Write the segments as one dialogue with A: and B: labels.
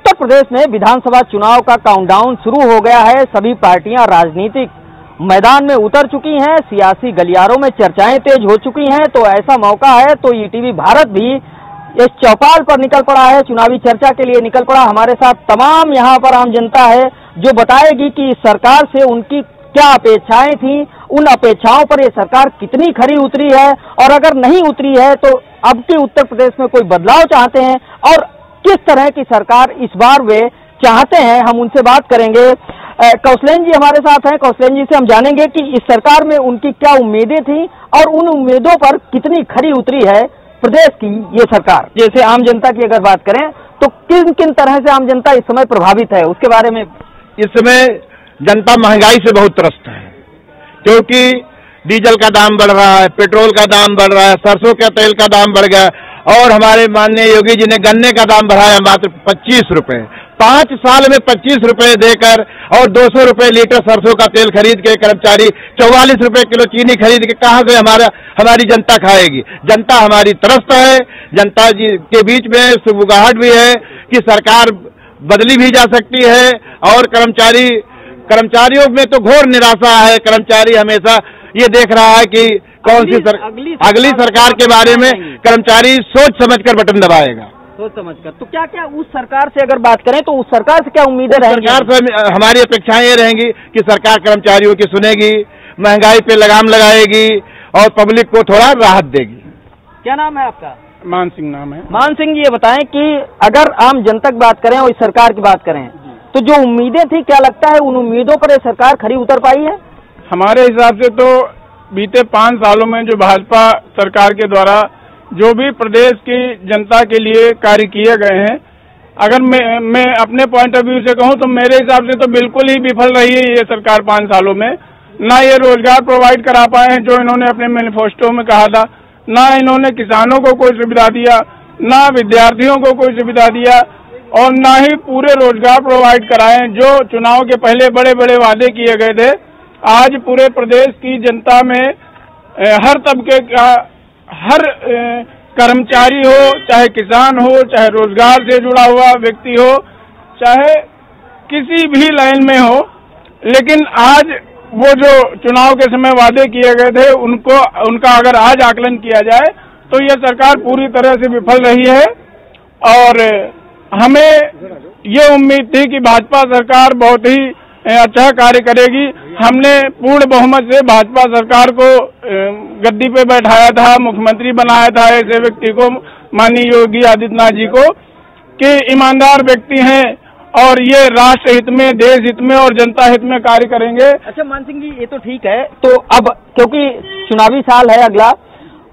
A: उत्तर प्रदेश में विधानसभा चुनाव का काउंटडाउन शुरू हो गया है। सभी पार्टियां राजनीतिक मैदान में उतर चुकी हैं, सियासी गलियारों में चर्चाएं तेज हो चुकी हैं। तो ऐसा मौका है तो ईटीवी भारत भी इस चौपाल पर निकल पड़ा है, चुनावी चर्चा के लिए निकल पड़ा। हमारे साथ तमाम यहाँ पर आम जनता है जो बताएगी कि इस सरकार से उनकी क्या अपेक्षाएं थी, उन अपेक्षाओं पर ये सरकार कितनी खरी उतरी है, और अगर नहीं उतरी है तो अब के उत्तर प्रदेश में कोई बदलाव चाहते हैं और किस तरह की सरकार इस बार वे चाहते हैं। हम उनसे बात करेंगे। कौशलेन जी हमारे साथ हैं। कौशलेन जी से हम जानेंगे कि इस सरकार में उनकी क्या उम्मीदें थी और उन उम्मीदों पर कितनी खरी उतरी है प्रदेश की ये सरकार। जैसे आम जनता की अगर बात करें तो किन किन तरह से आम जनता इस समय प्रभावित है, उसके बारे में।
B: इस समय जनता महंगाई से बहुत त्रस्त है, क्योंकि डीजल का दाम बढ़ रहा है, पेट्रोल का दाम बढ़ रहा है, सरसों के तेल का दाम बढ़ गया, और हमारे माननीय योगी जी ने गन्ने का दाम बढ़ाया मात्र 25 रुपए। 5 साल में 25 रुपए देकर और 200 रुपए लीटर सरसों का तेल खरीद के कर्मचारी 44 रुपए किलो चीनी खरीद के कहाँ से हमारी जनता खाएगी। जनता हमारी त्रस्त है। जनता जी के बीच में सुगबुगाहट भी है कि सरकार बदली भी जा सकती है, और कर्मचारियों में तो घोर निराशा है। कर्मचारी हमेशा ये देख रहा है कि कौन सी अगली सरकार के बारे में कर्मचारी सोच समझकर बटन दबाएगा।
A: सोच समझकर। तो क्या क्या उस सरकार से अगर बात करें तो उस सरकार से क्या उम्मीदें रहेंगी?
B: सरकार से हमारी अपेक्षाएं ये रहेंगी कि सरकार कर्मचारियों की सुनेगी, महंगाई पे लगाम लगाएगी और पब्लिक को थोड़ा राहत देगी।
A: क्या नाम है आपका?
C: मान सिंह नाम है।
A: मान सिंह जी, ये बताएं कि अगर आम जनता की बात करें और इस सरकार की बात करें तो जो उम्मीदें थी, क्या लगता है उन उम्मीदों पर ये सरकार खरी उतर पाई है?
C: हमारे हिसाब से तो बीते 5 सालों में जो भाजपा सरकार के द्वारा जो भी प्रदेश की जनता के लिए कार्य किए गए हैं, अगर मैं अपने पॉइंट ऑफ व्यू से कहूं तो मेरे हिसाब से तो बिल्कुल ही विफल रही है ये सरकार 5 सालों में। ना ये रोजगार प्रोवाइड करा पाए हैं जो इन्होंने अपने मैनिफेस्टो में कहा था, ना इन्होंने किसानों को कोई सुविधा दिया, ना विद्यार्थियों को कोई सुविधा दिया, और ना ही पूरे रोजगार प्रोवाइड कराए जो चुनाव के पहले बड़े बड़े वादे किए गए थे। आज पूरे प्रदेश की जनता में हर तबके का हर कर्मचारी हो, चाहे किसान हो, चाहे रोजगार से जुड़ा हुआ व्यक्ति हो, चाहे किसी भी लाइन में हो, लेकिन आज वो जो चुनाव के समय वादे किए गए थे उनका अगर आज आकलन किया जाए तो ये सरकार पूरी तरह से विफल रही है। और हमें ये उम्मीद थी कि भाजपा सरकार बहुत ही अच्छा कार्य करेगी। हमने पूर्ण बहुमत से भाजपा सरकार को गद्दी पे बैठाया था, मुख्यमंत्री बनाया था ऐसे व्यक्ति को, माननीय योगी आदित्यनाथ जी को, कि ईमानदार व्यक्ति हैं और ये राष्ट्र हित में, देश हित में और जनता हित में कार्य करेंगे।
A: अच्छा मान सिंह जी, ये तो ठीक है। तो अब क्योंकि चुनावी साल है अगला,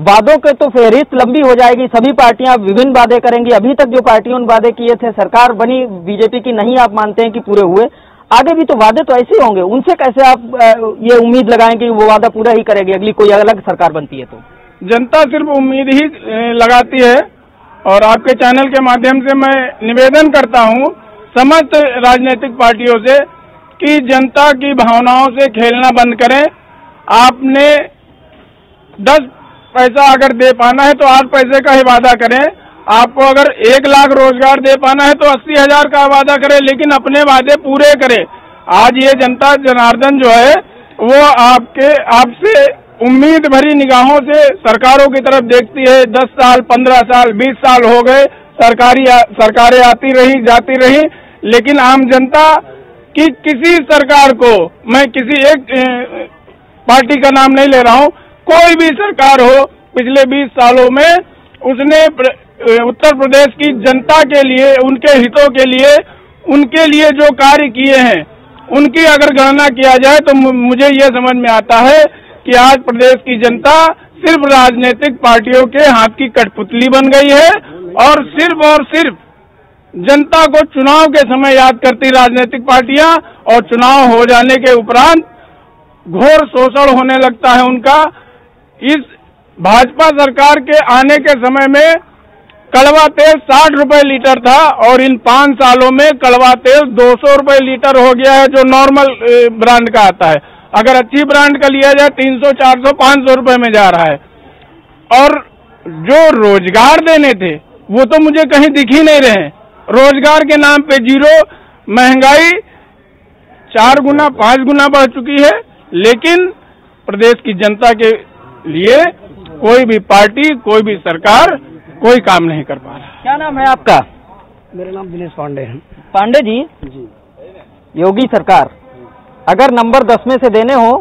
A: वादों के तो फहरिस्त लंबी हो जाएगी, सभी पार्टियां विभिन्न वादे करेंगी। अभी तक जो पार्टियों ने वादे किए थे, सरकार बनी बीजेपी की, नहीं आप मानते हैं कि पूरे हुए, आगे भी तो वादे तो ऐसे ही होंगे। उनसे कैसे आप ये उम्मीद लगाएंगे कि वो वादा पूरा ही करेगी अगली कोई अलग सरकार बनती है? तो
C: जनता सिर्फ उम्मीद ही लगाती है, और आपके चैनल के माध्यम से मैं निवेदन करता हूं समस्त राजनीतिक पार्टियों से कि जनता की भावनाओं से खेलना बंद करें। आपने 10 पैसा अगर दे पाना है तो 8 पैसे का ही वादा करें। आपको अगर 1 लाख रोजगार दे पाना है तो 80,000 का वादा करें, लेकिन अपने वादे पूरे करें। आज ये जनता जनार्दन जो है वो आपसे उम्मीद भरी निगाहों से सरकारों की तरफ देखती है। 10 साल, 15 साल, 20 साल हो गए, सरकारें आती रही, जाती रही, लेकिन आम जनता की किसी सरकार को, मैं किसी एक पार्टी का नाम नहीं ले रहा हूँ, कोई भी सरकार हो पिछले 20 सालों में उसने उत्तर प्रदेश की जनता के लिए, उनके हितों के लिए, उनके लिए जो कार्य किए हैं उनकी अगर गणना किया जाए तो मुझे ये समझ में आता है कि आज प्रदेश की जनता सिर्फ राजनीतिक पार्टियों के हाथ की कठपुतली बन गई है, और सिर्फ जनता को चुनाव के समय याद करती राजनीतिक पार्टियां, और चुनाव हो जाने के उपरांत घोर शोषण होने लगता है उनका। इस भाजपा सरकार के आने के समय में कड़वा तेल 60 रुपए लीटर था, और इन 5 सालों में कड़वा तेल 200 रुपए लीटर हो गया है, जो नॉर्मल ब्रांड का आता है। अगर अच्छी ब्रांड का लिया जाए 300, 400, 500 रुपए में जा रहा है। और जो रोजगार देने थे वो तो मुझे कहीं दिख ही नहीं रहे। रोजगार के नाम पे जीरो, महंगाई 4 गुना 5 गुना बढ़ चुकी है, लेकिन प्रदेश की जनता के लिए कोई भी पार्टी, कोई भी सरकार कोई काम नहीं कर पा रहा।
A: क्या नाम है आपका?
D: मेरा नाम दिनेश पांडे है।
A: पांडे जी, योगी सरकार अगर नंबर 10 में से देने हो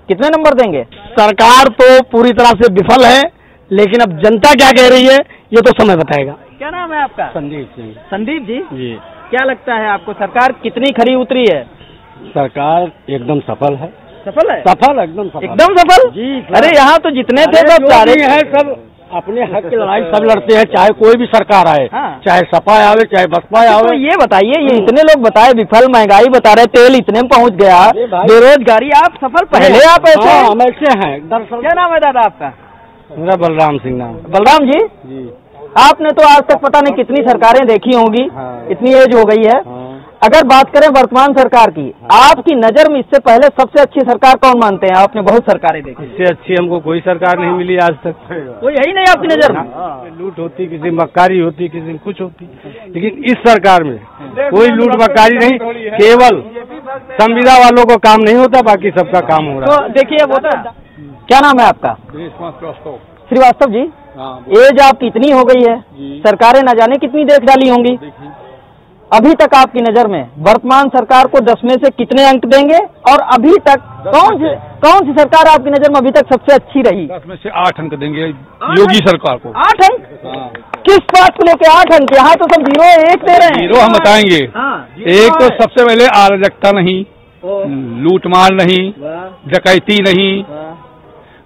A: कितने नंबर देंगे?
D: सरकार तो पूरी तरह से विफल है, लेकिन अब जनता क्या कह रही है ये तो समय बताएगा।
A: क्या नाम है आपका?
D: संदीप सिंह।
A: संदीप जी,
D: जी,
A: क्या लगता है आपको सरकार कितनी खरी उतरी है?
D: सरकार एकदम सफल है।
A: सफल है?
D: सफल, एकदम सफल।
A: एकदम सफल
D: जी।
A: अरे यहाँ तो जितने थे सब सारे
D: है, सब अपने हक की लड़ाई सब लड़ते हैं, चाहे कोई भी सरकार आए।
A: हाँ।
D: चाहे सपा आवे चाहे बसपा
A: तो
D: आवे।
A: ये बताइए, ये इतने लोग बताए विफल, महंगाई बता रहे, तेल इतने में पहुँच गया, बेरोजगारी, आप सफल पहले आप ऐसे
D: हाँ, हम ऐसे हैं दरअसल।
A: क्या नाम है दादा आपका?
D: मेरा बलराम सिंह नाम।
A: बलराम जी, आपने तो आज तक पता नहीं कितनी सरकारें देखी होंगी,
D: हाँ।
A: इतनी एज हो गई है। अगर बात करें वर्तमान सरकार की, आपकी नजर में इससे पहले सबसे अच्छी सरकार कौन मानते हैं? आपने बहुत सरकारें देखी,
D: इससे अच्छी हमको कोई सरकार नहीं मिली आज तक।
A: वो यही नहीं आपकी नजर में?
D: लूट होती, किसी मक्कारी होती, किसी में कुछ होती, लेकिन इस सरकार में कोई लूट मक्कारी नहीं, केवल संविदा वालों को काम नहीं होता, बाकी सबका काम हो रहा है।
A: तो देखिए वो तो, क्या नाम है आपका? श्रीवास्तव जी, एज आपकी इतनी हो गई है, सरकारें न जाने कितनी देख डाली होंगी, अभी तक आपकी नजर में वर्तमान सरकार को 10 में से कितने अंक देंगे? और अभी तक कौन सी सरकार आपकी नजर में अभी तक सबसे अच्छी रही?
B: 10 में से 8 अंक देंगे योगी सरकार को।
A: 8 अंक? किस बात को लेके 8 अंक? यहाँ तो सब 0 1 दे रहे हैं।
B: 0 हम बताएंगे। एक तो सबसे पहले अराजकता नहीं, लूटमार नहीं, डकैती नहीं,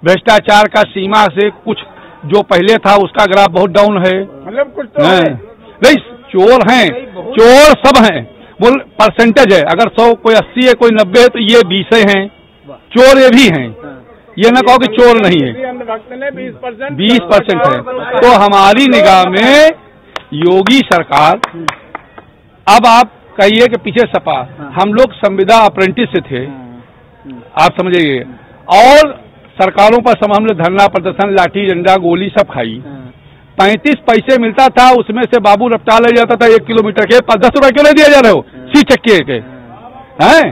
B: भ्रष्टाचार का सीमा से कुछ जो पहले था उसका ग्राफ बहुत डाउन है।
C: मतलब कुछ तो
B: नहीं, चोर हैं, चोर सब हैं, बोल परसेंटेज है, अगर 100 कोई 80 है कोई 90 है तो ये 20 हैं, चोर ये भी हैं, ये ना कहो कि चोर नहीं है। 20% है। तो हमारी निगाह में योगी सरकार, अब आप कहिए कि पीछे सपा, हम लोग संविदा अप्रेंटिस से थे, आप समझिए, और सरकारों पर हमने धरना प्रदर्शन, लाठी डंडा गोली सब खाई, 35 पैसे मिलता था, उसमें से बाबू रफ्तार ले जाता था 1 किलोमीटर के, 10 रुपए क्यों नहीं दिया जा रहे हो? सी चक्के के हैं,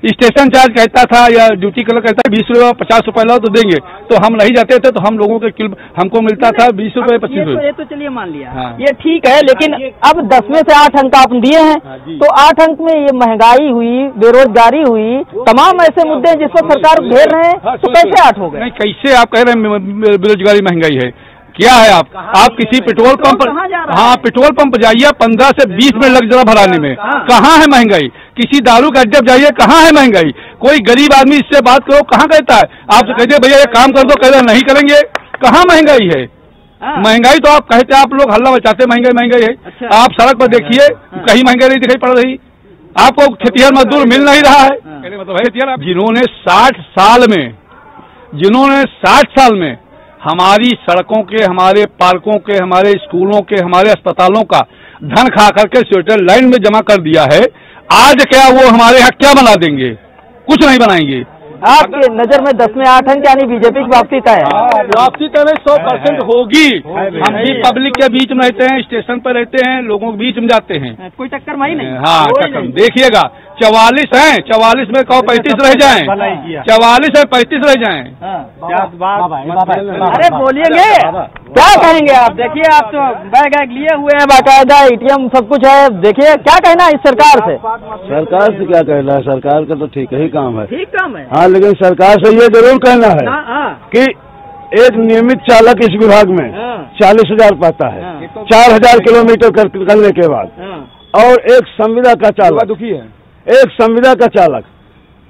B: स्टेशन चार्ज कहता था या ड्यूटी कलर कहता है 20 रुपये 50 रुपए लाओ तो देंगे, तो हम नहीं जाते थे, तो हम लोगों के हमको मिलता था 20 रुपये 25 रुपये।
A: ये तो चलिए मान लिया,
B: हाँ।
A: ये ठीक है, लेकिन अब 10 में से 8 अंक आप दिए हैं, तो 8 अंक में ये महंगाई हुई, बेरोजगारी हुई, तमाम ऐसे मुद्दे हैं जिस पर सरकार घेर रहे हैं, तो कैसे 8 हो गए?
B: नहीं, कैसे आप कह रहे हैं बेरोजगारी महंगाई है? क्या है आप किसी पेट्रोल पंप, हाँ पेट्रोल पंप जाइए, 15 से 20 मिनट लग जरा भराने में, कहाँ है महंगाई? किसी दारू का अड्डे जाइए, कहाँ है महंगाई? कोई गरीब आदमी इससे बात करो, कहाँ कहता है? आप कहते भैया ये काम कर दो, कहते नहीं करेंगे, कहाँ महंगाई है? महंगाई तो आप कहते, आप लोग हल्ला मचाते महंगाई है। अच्छा। आप सड़क पर देखिए, कहीं महंगाई नहीं दिखाई पड़ रही, आपको खेतिहर मजदूर मिल नहीं रहा है। जिन्होंने 60 साल में हमारी सड़कों के, हमारे पार्कों के, हमारे स्कूलों के, हमारे अस्पतालों का धन खा करके स्विट्जरलैंड में जमा कर दिया है, आज क्या वो हमारे यहाँ क्या बना देंगे? कुछ नहीं बनाएंगे।
A: आपकी नजर में 10 में 8 अंक यानी बीजेपी की वापसी तय है?
B: वापसी तय 100% होगी। हम भी पब्लिक के बीच में रहते हैं, स्टेशन पर रहते हैं, लोगों के बीच में जाते हैं,
A: कोई टक्कर माही नहीं।
B: हाँ टक्कर देखिएगा, 44 हैं, 44 में कहो 35 रह जाएं, 44 है 35 रह जाएं।
A: अरे बोलिएगे, क्या कहेंगे आप? देखिए आप तो बैग लिए हुए हैं, बाकायदा ATM सब कुछ है, देखिए क्या कहना है इस सरकार से?
E: सरकार से क्या कहना है? सरकार का तो ठीक ही काम है,
A: ठीक काम है।
E: हाँ, लेकिन सरकार से ये जरूर कहना है कि एक नियमित चालक इस विभाग में 40,000 पाता है 4000 किलोमीटर करने के बाद, और एक संविदा का चालक दुखी है, एक संविदा का चालक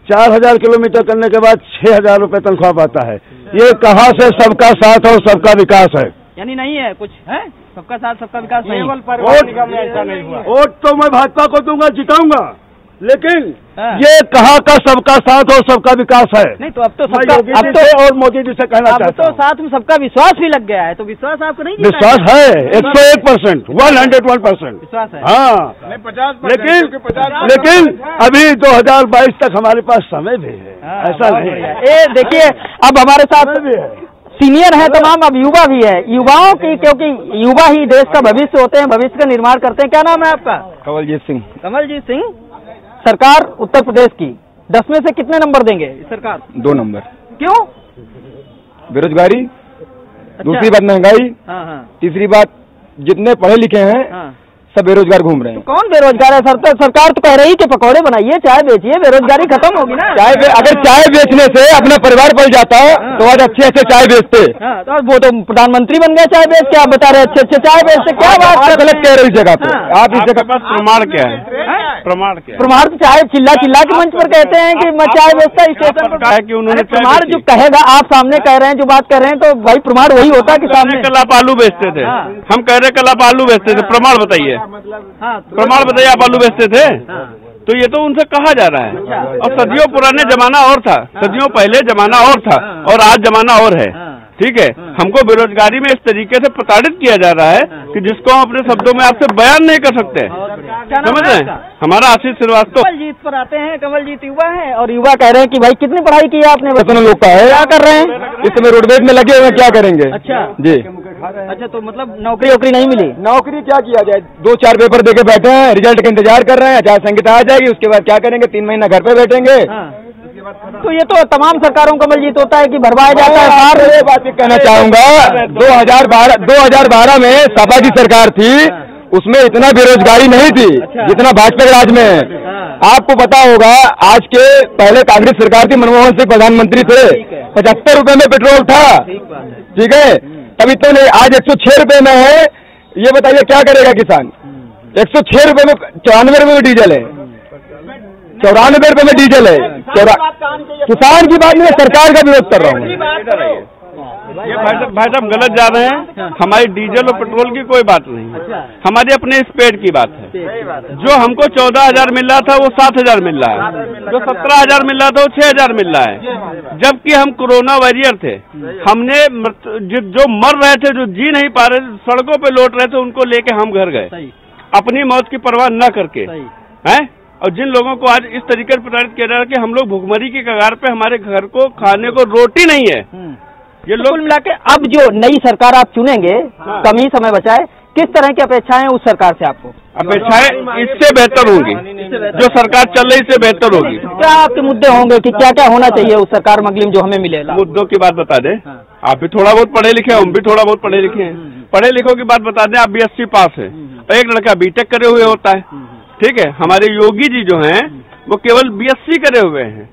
E: 4000 किलोमीटर करने के बाद 6000 रुपए तनख्वाह पाता है। ये कहाँ से सबका साथ और सबका विकास है?
A: यानी नहीं है कुछ है, सबका साथ सबका विकास नहीं।
E: वोट तो मैं भाजपा को दूंगा, जिताऊंगा, लेकिन ये कहाँ का सबका साथ और सबका विकास है?
A: नहीं तो अब तो सबका,
E: अब तो और मोदी जी से कहना चाहता हूं,
A: तो साथ में सबका विश्वास भी लग गया है, तो विश्वास आपको नहीं?
E: विश्वास है 101%, 101%
A: विश्वास है।
E: हाँ, लेकिन अभी 2022 तक हमारे पास समय भी है, ऐसा नहीं है।
A: देखिए अब हमारे साथ सीनियर है तमाम, अब युवा भी है। युवाओं की, क्योंकि युवा ही देश का भविष्य होते हैं, भविष्य का निर्माण करते हैं। क्या नाम है आपका?
B: कमलजीत सिंह।
A: कमलजीत सिंह। सरकार उत्तर प्रदेश की 10 में से कितने नंबर देंगे सरकार?
B: 2 नंबर।
A: क्यों?
B: बेरोजगारी,
A: अच्छा।
B: दूसरी बात महंगाई,
A: हाँ।
B: तीसरी बात जितने पढ़े लिखे हैं सब बेरोजगार घूम रहे हैं।
A: तो कौन बेरोजगार है? सरकार तो कह रही है कि पकौड़े बनाइए, चाय बेचिए, बेरोजगारी खत्म होगी ना।
B: अगर चाय बेचने से अपना परिवार पल जाता तो आज अच्छे अच्छे चाय बेचते।
A: तो वो तो प्रधानमंत्री बन गए चाय बेच के, आप बता रहे अच्छे अच्छे चाय बेचते। क्या बात
B: गलत कह रहे इस जगह पे। आप इस जगह
C: पास प्रमाण क्या है? प्रमाण क्या?
A: प्रमाण तो चाय चिल्ला चिल्ला के मंच पर कहते हैं कि मैं चाय बेचता स्टेशन पर।
C: कि उन्होंने
A: प्रमाण जो कहेगा, आप सामने कह रहे हैं, जो बात कर रहे हैं, तो भाई प्रमाण वही होता है कि सामने।
C: कल आप आलू बेचते थे, हम कह रहे कल आप आलू बेचते थे, प्रमाण बताइए। प्रमाण बताइए, आप आलू बेचते थे। तो ये तो उनसे कहा जा रहा है। और सदियों पुराने जमाना और था, सदियों पहले जमाना और था, और आज जमाना और है। ठीक है, हमको बेरोजगारी में इस तरीके से प्रताड़ित किया जा रहा है कि जिसको हम अपने शब्दों में आपसे बयान नहीं कर सकते। समझ रहे हैं? हमारा आशीष श्रीवास्तव।
A: कमलजीत पर आते हैं। कमलजीत युवा है और युवा कह रहे हैं कि भाई कितनी पढ़ाई की है आपने?
B: कितने लोग का है?
A: क्या कर रहे हैं?
B: इस समय रोडवेज में लगे हुए, क्या करेंगे?
A: अच्छा
B: जी।
A: अच्छा, तो मतलब नौकरी वोकरी नहीं मिली?
B: नौकरी क्या किया जाए, 2-4 पेपर देके बैठे हैं, रिजल्ट का इंतजार कर रहे हैं। आचार संहिता आ जाएगी, उसके बाद क्या करेंगे? 3 महीना घर पे बैठेंगे।
A: तो ये तो तमाम सरकारों का कमलजीत होता है कि भरवाया जाता है।
B: ये बात कहना चाहूंगा, 2012 में सपा की सरकार थी, उसमें इतना बेरोजगारी नहीं थी जितना भाजपा के राज में है। आपको पता होगा, आज के पहले कांग्रेस सरकार थी, मनमोहन सिंह प्रधानमंत्री थे, 75 रुपए में पेट्रोल था। ठीक है, तब इतना नहीं, आज 106 रुपए में है। ये बताइए क्या करेगा किसान? 106 रुपए में, 94 रुपए में डीजल है, 94 रुपए में डीजल है। किसान की बात नहीं, सरकार का विरोध कर रहा हूँ।
C: ये भाई साहब गलत जा रहे हैं। हमारी डीजल और पेट्रोल की कोई बात नहीं, हमारे अपने इस पेड़ की बात है। जो हमको 14,000 मिल रहा था वो 7,000 मिल रहा है, जो 17,000 मिल रहा था वो 6,000 मिल रहा है। जबकि हम कोरोना वॉरियर थे, हमने जो मर रहे थे, जो जी नहीं पा रहे, सड़कों पे लौट रहे थे, उनको लेके हम घर गए अपनी मौत की परवाह न करके, हैं। और जिन लोगों को आज इस तरीके से प्रताड़ित किया जा रहा है कि हम लोग भुखमरी की कगार पे, हमारे घर को खाने को रोटी नहीं है, ये लोग मिला के।
A: अब जो नई सरकार आप चुनेंगे, कम ही समय बचा है, किस तरह की अपेक्षाएं उस सरकार से आपको?
C: अपेक्षाएं इससे बेहतर होंगी, जो सरकार चल रही इससे बेहतर होगी।
A: क्या आपके मुद्दे होंगे कि क्या क्या होना चाहिए उस सरकार में अगली जो हमें मिलेगा?
C: मुद्दों की बात बता दें। आप भी थोड़ा बहुत पढ़े लिखे हैं, हम भी थोड़ा बहुत पढ़े लिखे हैं। पढ़े लिखों की बात बता दें, आप BSc पास है और एक लड़का B.Tech करे हुए होता है। ठीक है, हमारे योगी जी जो हैं वो केवल BSc करे हुए हैं,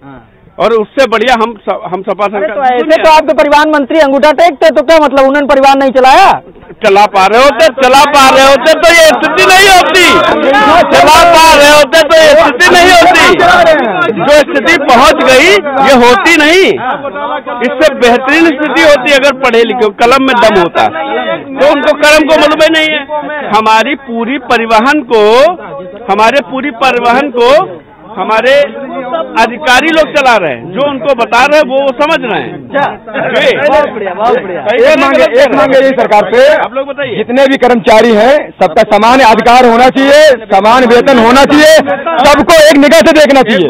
C: और उससे बढ़िया हम सपा सरकार।
A: तो ऐसे तो आपके परिवहन मंत्री अंगूठा टेकते, तो क्या मतलब उन्होंने परिवहन नहीं चलाया?
C: चला पा रहे होते तो ये स्थिति नहीं होती। चला पा रहे होते तो ये स्थिति नहीं होती। जो स्थिति पहुंच गई ये होती नहीं, इससे बेहतरीन स्थिति होती अगर पढ़े लिखे, कलम में दम होता। तो उनको कलम को मालूम ही नहीं है। हमारे पूरी परिवहन को हमारे अधिकारी लोग चला रहे हैं, जो उनको बता रहे हैं वो समझ रहे हैं।
A: बहुत बढ़िया।
B: एक मांगे यही सरकार पे,
C: आप लोग बताइए,
B: जितने भी कर्मचारी हैं सबका समान अधिकार होना चाहिए, समान वेतन होना चाहिए, सबको एक निगाह से देखना चाहिए।